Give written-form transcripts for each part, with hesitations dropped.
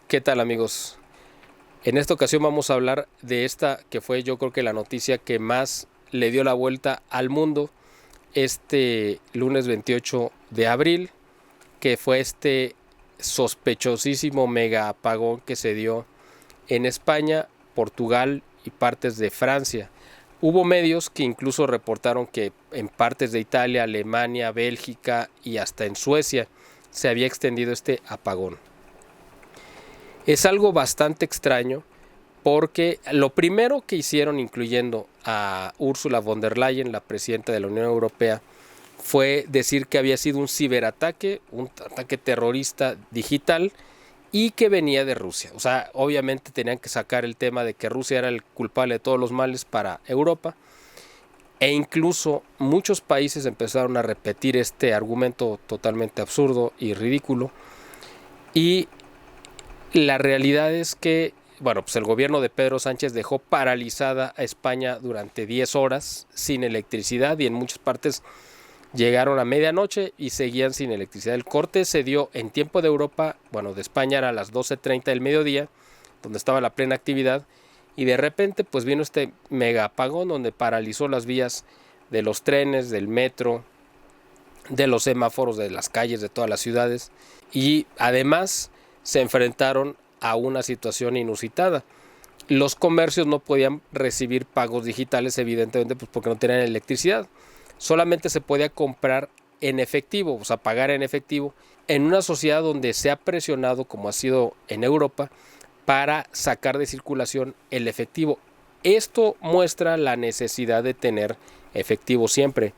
¿Qué tal, amigos? En esta ocasión vamos a hablar de esta que fue, yo creo que la noticia que más le dio la vuelta al mundo este lunes 28 de abril, que fue este sospechosísimo mega apagón que se dio en España, Portugal y partes de Francia. Hubo medios que incluso reportaron que en partes de Italia, Alemania, Bélgica y hasta en Suecia se había extendido este apagón. Es algo bastante extraño porque lo primero que hicieron, incluyendo a Ursula von der Leyen, la presidenta de la Unión Europea, fue decir que había sido un ciberataque, un ataque terrorista digital y que venía de Rusia. O sea, obviamente tenían que sacar el tema de que Rusia era el culpable de todos los males para Europa. E incluso muchos países empezaron a repetir este argumento totalmente absurdo y ridículo. Y la realidad es que, bueno, pues el gobierno de Pedro Sánchez dejó paralizada a España durante 10 horas sin electricidad y en muchas partes llegaron a medianoche y seguían sin electricidad. El corte se dio en tiempo de Europa, bueno, de España era a las 12:30 del mediodía, donde estaba la plena actividad, y de repente pues vino este mega apagón donde paralizó las vías de los trenes, del metro, de los semáforos, de las calles de todas las ciudades, y además se enfrentaron a una situación inusitada. Los comercios no podían recibir pagos digitales, evidentemente, pues porque no tenían electricidad. Solamente se podía comprar en efectivo, o sea, pagar en efectivo, en una sociedad donde se ha presionado, como ha sido en Europa, para sacar de circulación el efectivo. Esto muestra la necesidad de tener efectivo siempre,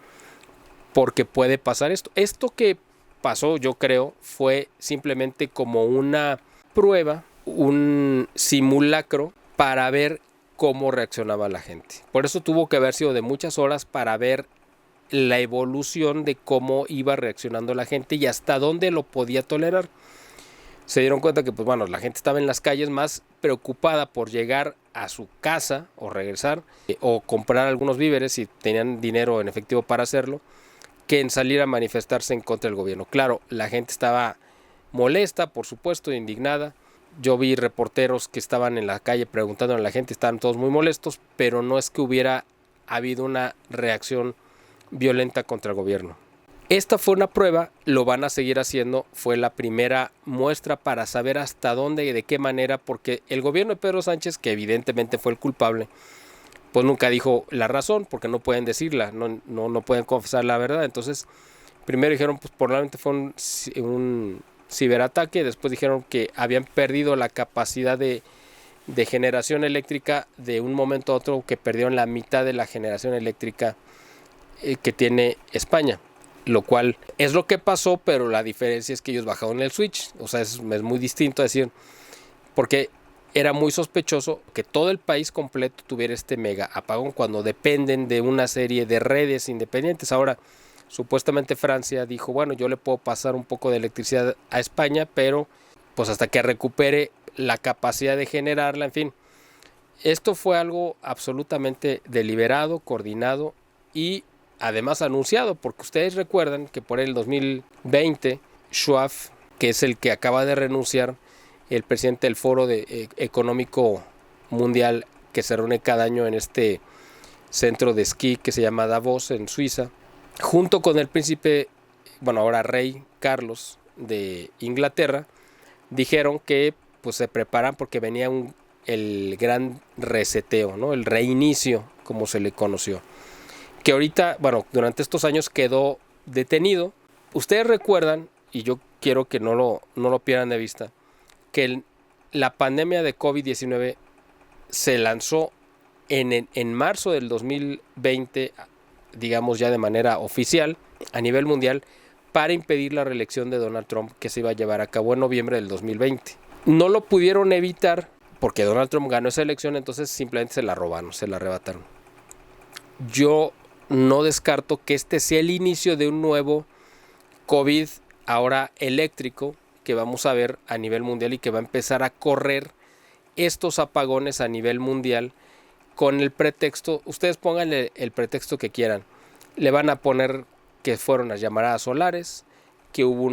porque puede pasar esto. Esto que pasó, yo creo, fue simplemente como una prueba, un simulacro para ver cómo reaccionaba la gente. Por eso tuvo que haber sido de muchas horas para ver la evolución de cómo iba reaccionando la gente y hasta dónde lo podía tolerar. Se dieron cuenta que, pues bueno, la gente estaba en las calles más preocupada por llegar a su casa o regresar o comprar algunos víveres si tenían dinero en efectivo para hacerlo, que en salir a manifestarse en contra del gobierno. Claro, la gente estaba molesta, por supuesto, indignada. Yo vi reporteros que estaban en la calle preguntando a la gente, estaban todos muy molestos, pero no es que hubiera habido una reacción violenta contra el gobierno. Esta fue una prueba, lo van a seguir haciendo, fue la primera muestra para saber hasta dónde y de qué manera, porque el gobierno de Pedro Sánchez, que evidentemente fue el culpable, pues nunca dijo la razón, porque no pueden decirla, no pueden confesar la verdad. Entonces, primero dijeron, pues probablemente fue un ciberataque, después dijeron que habían perdido la capacidad de generación eléctrica de un momento a otro, que perdieron la mitad de la generación eléctrica que tiene España, lo cual es lo que pasó, pero la diferencia es que ellos bajaron el switch. O sea, es muy distinto a decir, porque era muy sospechoso que todo el país completo tuviera este mega apagón cuando dependen de una serie de redes independientes. Ahora, supuestamente Francia dijo, bueno, yo le puedo pasar un poco de electricidad a España, pero pues hasta que recupere la capacidad de generarla, en fin. Esto fue algo absolutamente deliberado, coordinado y además anunciado, porque ustedes recuerdan que por el 2020 Schwab, que es el que acaba de renunciar, el presidente del Foro Económico Mundial que se reúne cada año en este centro de esquí que se llama Davos en Suiza, junto con el príncipe, bueno, ahora rey Carlos de Inglaterra, dijeron que pues se preparan porque venía el gran reseteo, ¿no? El reinicio, como se le conoció, que ahorita, bueno, durante estos años quedó detenido. Ustedes recuerdan, y yo quiero que no lo pierdan de vista, que la pandemia de COVID-19 se lanzó en marzo del 2020, digamos ya de manera oficial, a nivel mundial, para impedir la reelección de Donald Trump, que se iba a llevar a cabo en noviembre del 2020. No lo pudieron evitar porque Donald Trump ganó esa elección, entonces simplemente se la robaron, se la arrebataron. Yo no descarto que este sea el inicio de un nuevo COVID ahora eléctrico que vamos a ver a nivel mundial y que va a empezar a correr estos apagones a nivel mundial con el pretexto, ustedes pónganle el pretexto que quieran, le van a poner que fueron las llamaradas solares, que hubo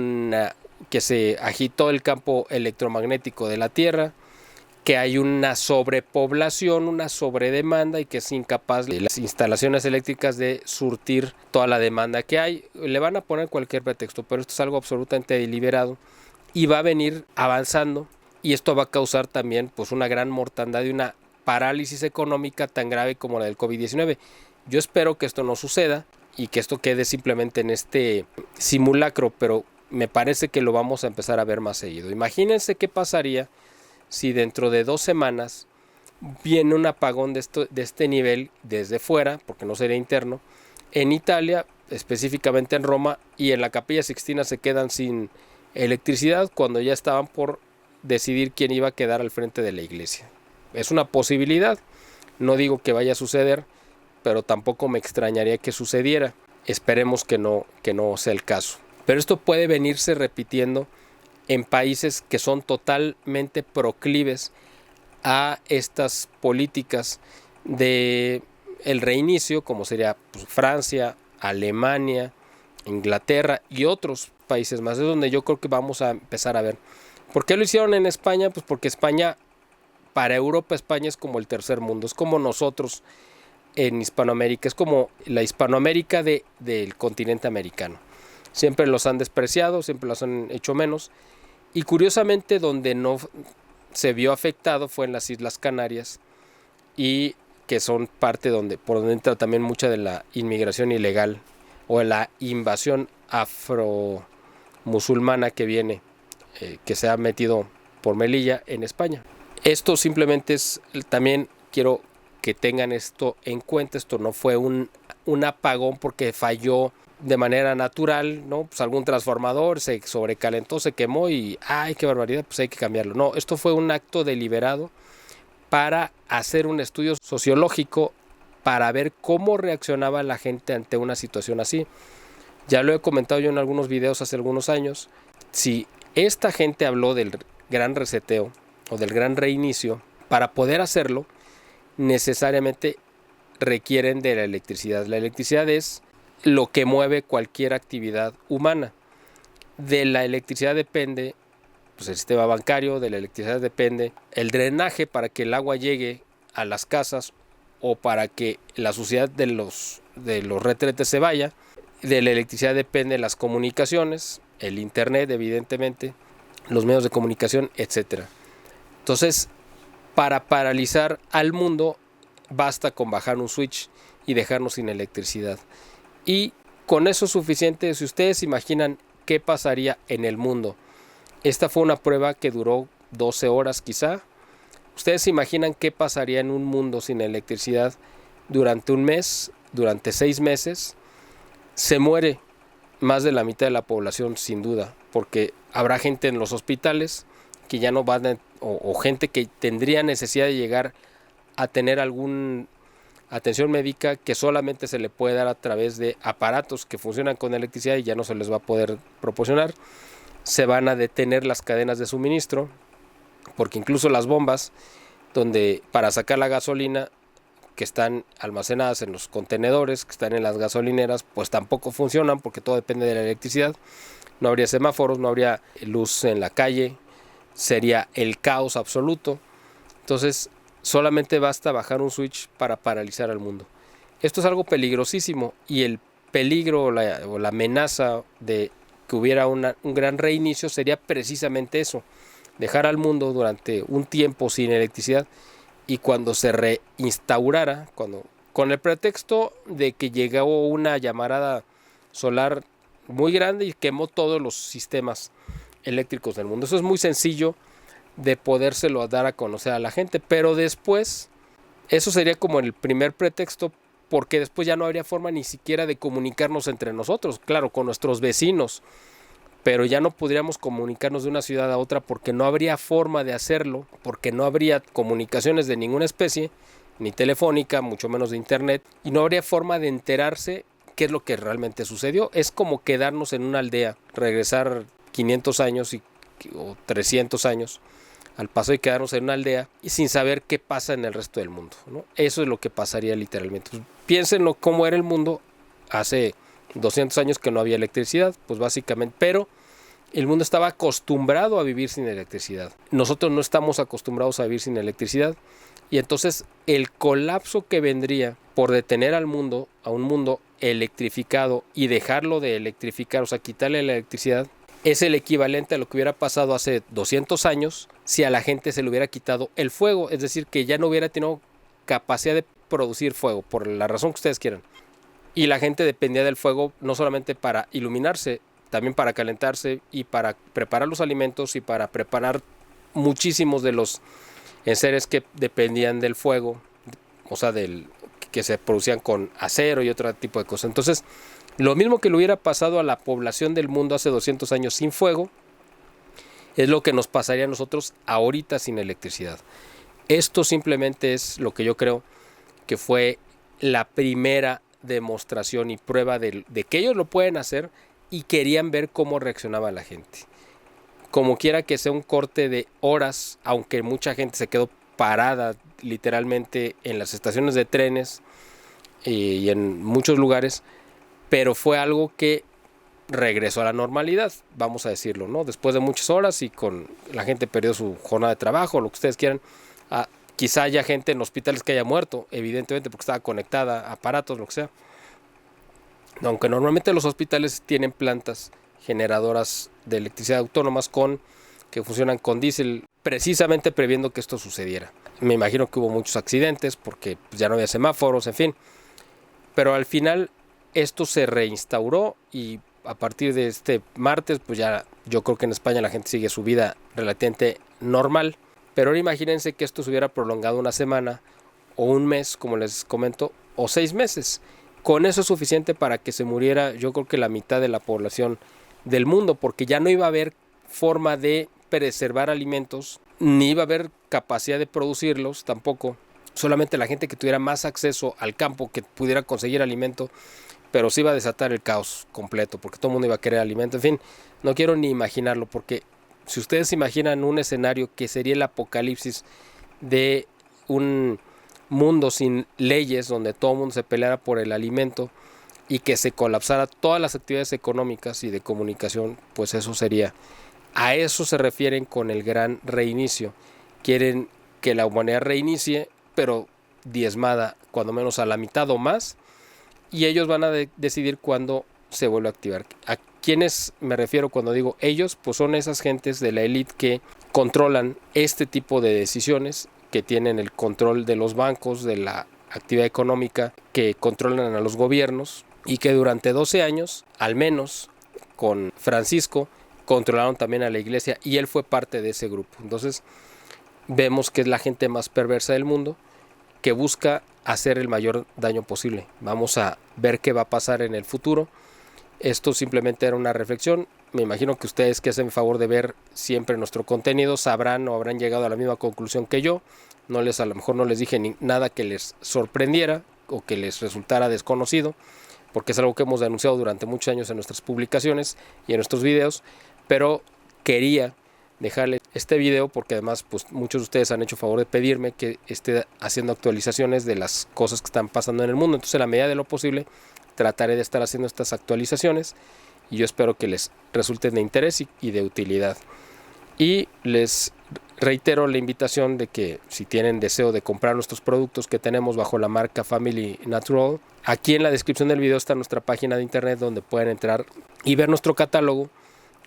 que se agitó el campo electromagnético de la Tierra, que hay una sobrepoblación, una sobredemanda y que es incapaz de las instalaciones eléctricas de surtir toda la demanda que hay. Le van a poner cualquier pretexto, pero esto es algo absolutamente deliberado y va a venir avanzando, y esto va a causar también pues una gran mortandad y una parálisis económica tan grave como la del COVID-19. Yo espero que esto no suceda y que esto quede simplemente en este simulacro, pero me parece que lo vamos a empezar a ver más seguido. Imagínense qué pasaría si dentro de 2 semanas viene un apagón de este nivel desde fuera, porque no sería interno, en Italia, específicamente en Roma, y en la Capilla Sixtina se quedan sin electricidad cuando ya estaban por decidir quién iba a quedar al frente de la iglesia. Es una posibilidad, no digo que vaya a suceder, pero tampoco me extrañaría que sucediera. Esperemos que no sea el caso. Pero esto puede venirse repitiendo en países que son totalmente proclives a estas políticas de el reinicio, como sería pues, Francia, Alemania, Inglaterra y otros países más. Es donde yo creo que vamos a empezar a ver. ¿Por qué lo hicieron en España? Pues porque España, para Europa, España es como el tercer mundo, es como nosotros en Hispanoamérica, es como la Hispanoamérica del continente americano. Siempre los han despreciado, siempre los han hecho menos. Y curiosamente donde no se vio afectado fue en las Islas Canarias, y que son parte por donde entra también mucha de la inmigración ilegal o la invasión afro-musulmana que viene, que se ha metido por Melilla en España. Esto simplemente es, también quiero que tengan esto en cuenta, esto no fue un apagón porque falló de manera natural, ¿no? Pues algún transformador se sobrecalentó, se quemó y ¡ay, qué barbaridad! Pues hay que cambiarlo. No, esto fue un acto deliberado para hacer un estudio sociológico para ver cómo reaccionaba la gente ante una situación así. Ya lo he comentado yo en algunos videos hace algunos años. Si esta gente habló del gran reseteo o del gran reinicio, para poder hacerlo necesariamente requieren de la electricidad. La electricidad es lo que mueve cualquier actividad humana. De la electricidad depende pues, el sistema bancario, de la electricidad depende el drenaje para que el agua llegue a las casas o para que la suciedad de los retretes se vaya. De la electricidad dependen las comunicaciones, el internet evidentemente, los medios de comunicación, etc. Entonces, para paralizar al mundo basta con bajar un switch y dejarnos sin electricidad. Y con eso es suficiente. Si ustedes imaginan qué pasaría en el mundo. Esta fue una prueba que duró 12 horas quizá. Ustedes se imaginan qué pasaría en un mundo sin electricidad durante un mes, durante 6 meses. Se muere más de la mitad de la población sin duda, porque habrá gente en los hospitales que ya no van o gente que tendría necesidad de llegar a tener alguna atención médica que solamente se le puede dar a través de aparatos que funcionan con electricidad y ya no se les va a poder proporcionar. Se van a detener las cadenas de suministro, porque incluso las bombas donde para sacar la gasolina que están almacenadas en los contenedores, que están en las gasolineras, pues tampoco funcionan porque todo depende de la electricidad. No habría semáforos, no habría luz en la calle, sería el caos absoluto. Entonces solamente basta bajar un switch para paralizar al mundo. Esto es algo peligrosísimo, y el peligro o la amenaza de que hubiera un gran reinicio sería precisamente eso: dejar al mundo durante un tiempo sin electricidad, y cuando se reinstaurara, con el pretexto de que llegó una llamarada solar muy grande y quemó todos los sistemas eléctricos del mundo. Eso es muy sencillo de podérselo dar a conocer a la gente, pero después eso sería como el primer pretexto, porque después ya no habría forma ni siquiera de comunicarnos entre nosotros, claro, con nuestros vecinos, pero ya no podríamos comunicarnos de una ciudad a otra porque no habría forma de hacerlo, porque no habría comunicaciones de ninguna especie, ni telefónica, mucho menos de internet, y no habría forma de enterarse qué es lo que realmente sucedió. Es como quedarnos en una aldea, regresar 500 años o 300 años al paso y quedarnos en una aldea y sin saber qué pasa en el resto del mundo, ¿no? Eso es lo que pasaría literalmente. Pues, piénsenlo cómo era el mundo hace 200 años que no había electricidad, pues básicamente, pero el mundo estaba acostumbrado a vivir sin electricidad. Nosotros no estamos acostumbrados a vivir sin electricidad. Y entonces el colapso que vendría por detener al mundo, a un mundo electrificado y dejarlo de electrificar, o sea, quitarle la electricidad, es el equivalente a lo que hubiera pasado hace 200 años si a la gente se le hubiera quitado el fuego. Es decir, que ya no hubiera tenido capacidad de producir fuego, por la razón que ustedes quieran. Y la gente dependía del fuego no solamente para iluminarse, también para calentarse y para preparar los alimentos y para preparar muchísimos de los enseres que dependían del fuego, o sea, que se producían con acero y otro tipo de cosas. Entonces, lo mismo que le hubiera pasado a la población del mundo hace 200 años sin fuego, es lo que nos pasaría a nosotros ahorita sin electricidad. Esto simplemente es lo que yo creo que fue la primera demostración y prueba de que ellos lo pueden hacer y querían ver cómo reaccionaba la gente. Como quiera que sea un corte de horas, aunque mucha gente se quedó parada literalmente en las estaciones de trenes y en muchos lugares, pero fue algo que regresó a la normalidad, vamos a decirlo, ¿no? Después de muchas horas y con la gente perdió su jornada de trabajo, lo que ustedes quieran. Quizá haya gente en hospitales que haya muerto, evidentemente, porque estaba conectada a aparatos, lo que sea. Aunque normalmente los hospitales tienen plantas generadoras de electricidad autónomas que funcionan con diésel, precisamente previendo que esto sucediera. Me imagino que hubo muchos accidentes porque ya no había semáforos, en fin. Pero al final esto se reinstauró y a partir de este martes, pues ya yo creo que en España la gente sigue su vida relativamente normal. Pero ahora imagínense que esto se hubiera prolongado una semana o un mes, como les comento, o 6 meses. Con eso es suficiente para que se muriera, yo creo que la mitad de la población del mundo, porque ya no iba a haber forma de preservar alimentos, ni iba a haber capacidad de producirlos tampoco. Solamente la gente que tuviera más acceso al campo, que pudiera conseguir alimento, pero se iba a desatar el caos completo, porque todo el mundo iba a querer alimento. En fin, no quiero ni imaginarlo, porque si ustedes imaginan un escenario que sería el apocalipsis de un mundo sin leyes, donde todo el mundo se peleara por el alimento y que se colapsara todas las actividades económicas y de comunicación, pues eso sería. A eso se refieren con el gran reinicio. Quieren que la humanidad reinicie, pero diezmada, cuando menos a la mitad o más, y ellos van a decidir cuándo se vuelve a activar. ¿A quiénes me refiero cuando digo ellos? Pues son esas gentes de la élite que controlan este tipo de decisiones, que tienen el control de los bancos, de la actividad económica, que controlan a los gobiernos y que durante 12 años, al menos con Francisco, controlaron también a la iglesia y él fue parte de ese grupo. Entonces vemos que es la gente más perversa del mundo, que busca hacer el mayor daño posible. Vamos a ver qué va a pasar en el futuro. Esto simplemente era una reflexión. Me imagino que ustedes, que hacen el favor de ver siempre nuestro contenido, sabrán o habrán llegado a la misma conclusión que yo. A lo mejor no les dije nada que les sorprendiera o que les resultara desconocido, porque es algo que hemos denunciado durante muchos años en nuestras publicaciones y en nuestros videos, pero quería dejarle este video porque además pues muchos de ustedes han hecho favor de pedirme que esté haciendo actualizaciones de las cosas que están pasando en el mundo. Entonces, a la medida de lo posible, trataré de estar haciendo estas actualizaciones y yo espero que les resulten de interés y de utilidad. Y les reitero la invitación de que si tienen deseo de comprar nuestros productos que tenemos bajo la marca Family Natural, aquí en la descripción del video está nuestra página de internet donde pueden entrar y ver nuestro catálogo,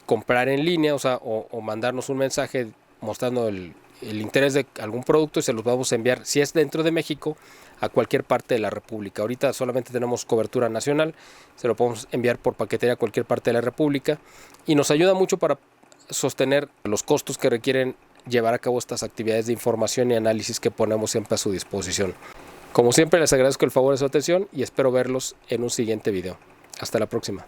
comprar en línea, o mandarnos un mensaje mostrando el interés de algún producto y se los vamos a enviar, si es dentro de México, a cualquier parte de la República. Ahorita solamente tenemos cobertura nacional, se lo podemos enviar por paquetería a cualquier parte de la República y nos ayuda mucho para sostener los costos que requieren llevar a cabo estas actividades de información y análisis que ponemos siempre a su disposición. Como siempre, les agradezco el favor de su atención y espero verlos en un siguiente video. Hasta la próxima.